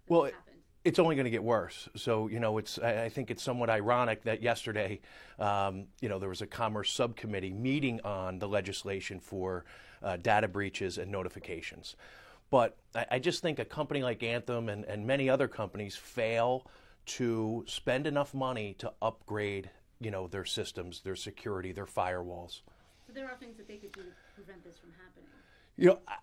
Well, has happened. it's only going to get worse. So, I think it's somewhat ironic that yesterday, there was a Commerce subcommittee meeting on the legislation for data breaches and notifications. But I just think a company like Anthem and many other companies fail to spend enough money to upgrade, their systems, their security, their firewalls. So there are things that they could do to prevent this from happening.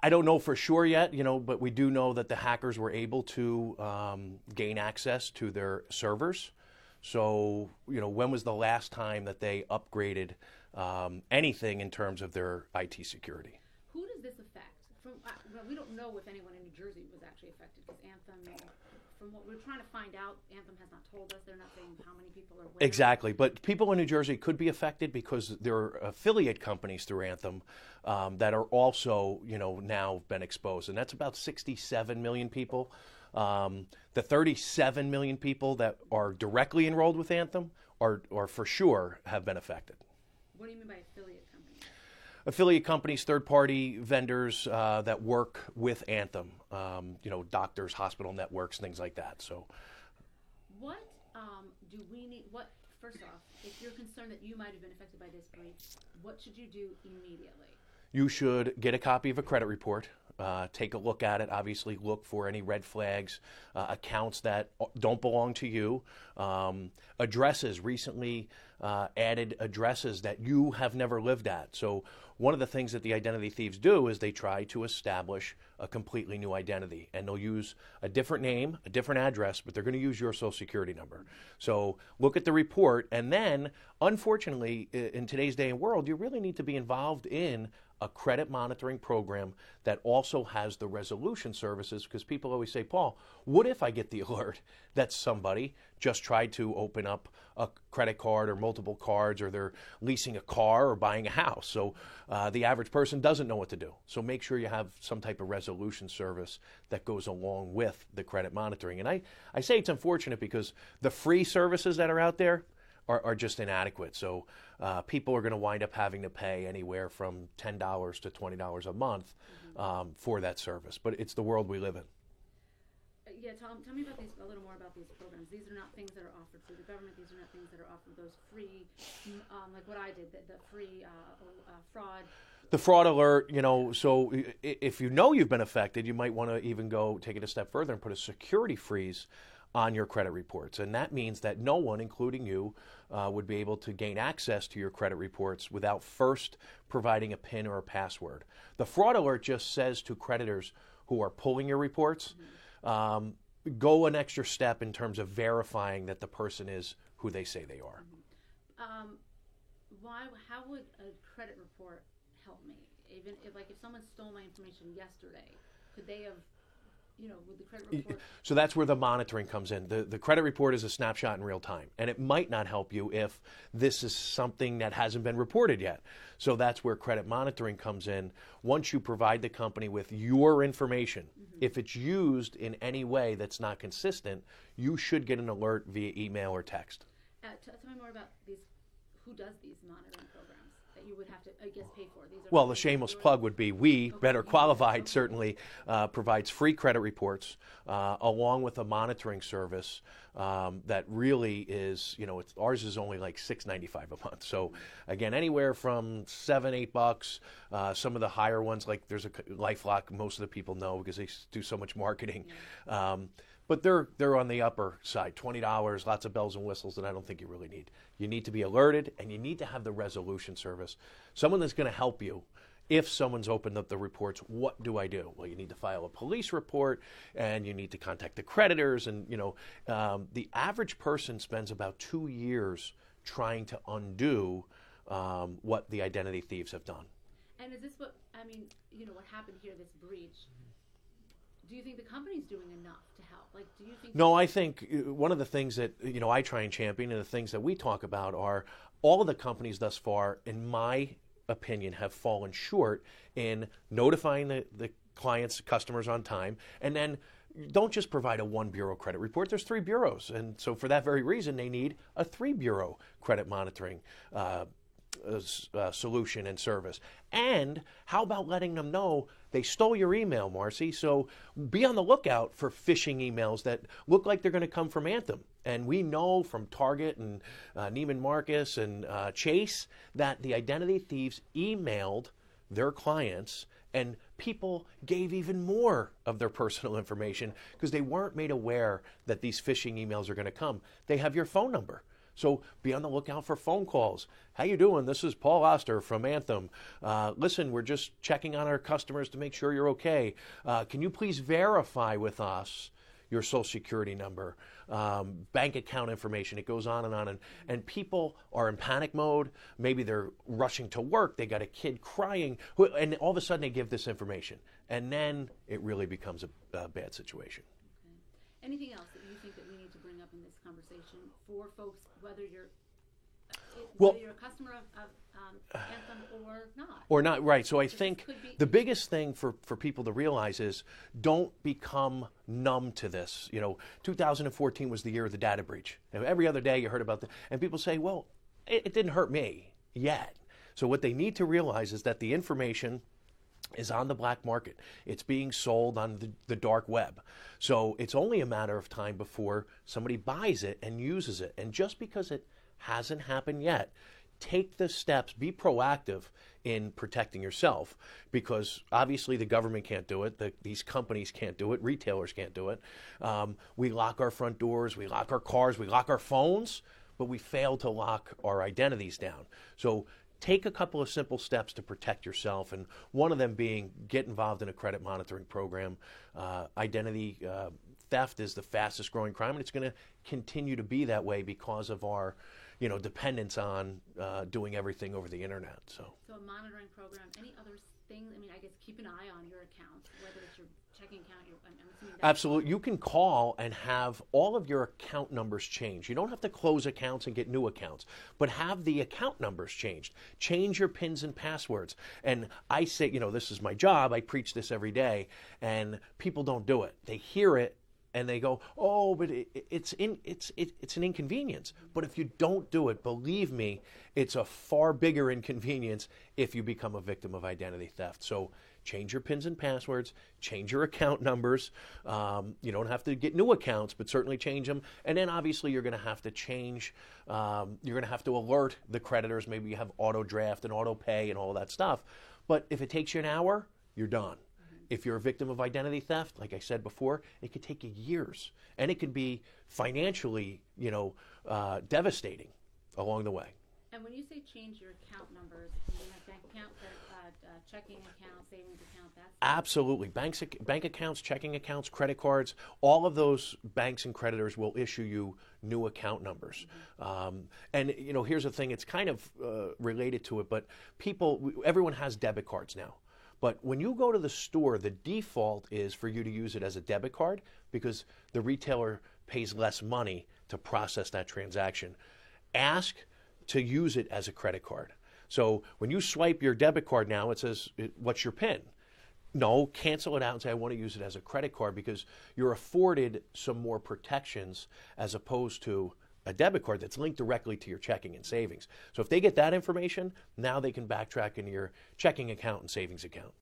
I don't know for sure yet, but we do know that the hackers were able to gain access to their servers. So, when was the last time that they upgraded anything in terms of their IT security? Who does this affect? Well, we don't know if anyone in New Jersey was actually affected because Anthem, from what we're trying to find out, Anthem has not told us. They're not saying how many people are where. Exactly. But people in New Jersey could be affected because there are affiliate companies through Anthem that are also, now been exposed. And that's about 67 million people. The 37 million people that are directly enrolled with Anthem are for sure have been affected. What do you mean by affiliate companies? Affiliate companies, third-party vendors that work with Anthem, doctors, hospital networks, things like that. So, what do we need? First off, if you're concerned that you might have been affected by this breach, what should you do immediately? You should get a copy of a credit report. Take a look at it. Obviously, look for any red flags, accounts that don't belong to you, addresses, recently added addresses that you have never lived at. So one of the things that the identity thieves do is they try to establish a completely new identity, and they'll use a different name, a different address, but they're going to use your social security number. So look at the report, and then, unfortunately, in today's day and world, you really need to be involved in a credit monitoring program that also has the resolution services, because people always say, Paul, what if I get the alert that somebody just tried to open up a credit card or multiple cards, or they're leasing a car or buying a house? So the average person doesn't know what to do. So make sure you have some type of resolution service that goes along with the credit monitoring. And I say it's unfortunate because the free services that are out there are just inadequate. So people are going to wind up having to pay anywhere from $10 to $20 a month for that service. But it's the world we live in. Yeah, tell me about a little more about these programs. These are not things that are offered through the government. These are not things that are offered, those free, like what I did, the free fraud. The fraud alert, so if you know you've been affected, you might want to even go take it a step further and put a security freeze on your credit reports. And that means that no one, including you, would be able to gain access to your credit reports without first providing a PIN or a password. The fraud alert just says to creditors who are pulling your reports, go an extra step in terms of verifying that the person is who they say they are. How would a credit report help me? Even if someone stole my information yesterday, could they have, with the credit report? So that's where the monitoring comes in. The credit report is a snapshot in real time, and it might not help you if this is something that hasn't been reported yet. So that's where credit monitoring comes in. Once you provide the company with your information, if it's used in any way that's not consistent, you should get an alert via email or text. Tell me more about these. Who does these monitoring programs that you would have to, I guess, pay for? Well, the shameless plug would be Better Qualified, certainly provides free credit reports along with a monitoring service that really is, ours is only like $6.95 a month. So again, anywhere from $7-8. Some of the higher ones, like there's a LifeLock, most of the people know because they do so much marketing. But they're on the upper side, $20, lots of bells and whistles that I don't think you really need. You need to be alerted, and you need to have the resolution service. Someone that's going to help you. If someone's opened up the reports, what do I do? Well, you need to file a police report, and you need to contact the creditors. And, the average person spends about 2 years trying to undo what the identity thieves have done. And is this what happened here, this breach? Do you think the company's doing enough to help? Do you think? No, I think one of the things that I try and champion, and the things that we talk about, are all of the companies thus far, in my opinion, have fallen short in notifying the clients, customers on time, and then don't just provide a one bureau credit report. There's 3 bureaus, and so for that very reason, they need a 3 bureau credit monitoring solution and service. And how about letting them know they stole your email, Marcy? So be on the lookout for phishing emails that look like they're going to come from Anthem. And we know from Target and Neiman Marcus and Chase that the identity thieves emailed their clients, and people gave even more of their personal information because they weren't made aware that these phishing emails are going to come. They have your phone number. So be on the lookout for phone calls. How you doing? This is Paul Oster from Anthem. Listen, we're just checking on our customers to make sure you're okay. Can you please verify with us your Social Security number, bank account information? It goes on. And people are in panic mode. Maybe they're rushing to work. They got a kid crying. And all of a sudden they give this information. And then it really becomes a bad situation. Okay. Anything else that you think that we need to bring up in this conversation for folks, whether you're a customer of Anthem or not? Or not, right. So I think the biggest thing for people to realize is don't become numb to this. 2014 was the year of the data breach. And every other day you heard about and people say, well, it didn't hurt me yet. So what they need to realize is that the information is on the black market. It's being sold on the dark web. So it's only a matter of time before somebody buys it and uses it. And just because it hasn't happened yet, take the steps, be proactive in protecting yourself, because obviously the government can't do it, these companies can't do it, retailers can't do it. We lock our front doors, we lock our cars, we lock our phones, but we fail to lock our identities down. So take a couple of simple steps to protect yourself, and one of them being get involved in a credit monitoring program. Identity theft is the fastest growing crime, and it's going to continue to be that way because of our dependence on doing everything over the internet. So a monitoring program, any other things? I mean, I guess keep an eye on your accounts, whether it's your checking account. I'm assuming absolutely. You can call and have all of your account numbers changed. You don't have to close accounts and get new accounts, but have the account numbers changed. Change your PINs and passwords. And I say, this is my job. I preach this every day, and people don't do it. They hear it and they go, oh, but it's an inconvenience. But if you don't do it, believe me, it's a far bigger inconvenience if you become a victim of identity theft. So change your PINs and passwords, change your account numbers. You don't have to get new accounts, but certainly change them. And then obviously you're going to have to change, you're going to have to alert the creditors. Maybe you have auto draft and auto pay and all that stuff. But if it takes you an hour, you're done. If you're a victim of identity theft, like I said before, it could take you years, and it could be financially, devastating along the way. And when you say change your account numbers, you mean like bank account, checking account, savings account, that's absolutely. Bank accounts, checking accounts, credit cards, all of those banks and creditors will issue you new account numbers. Mm-hmm. And here's the thing: it's kind of related to it, but everyone has debit cards now. But when you go to the store, the default is for you to use it as a debit card because the retailer pays less money to process that transaction. Ask to use it as a credit card. So when you swipe your debit card now, it says, what's your PIN? No, cancel it out and say, I want to use it as a credit card, because you're afforded some more protections as opposed to a debit card that's linked directly to your checking and savings. So if they get that information, now they can backtrack into your checking account and savings account.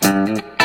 Thank you.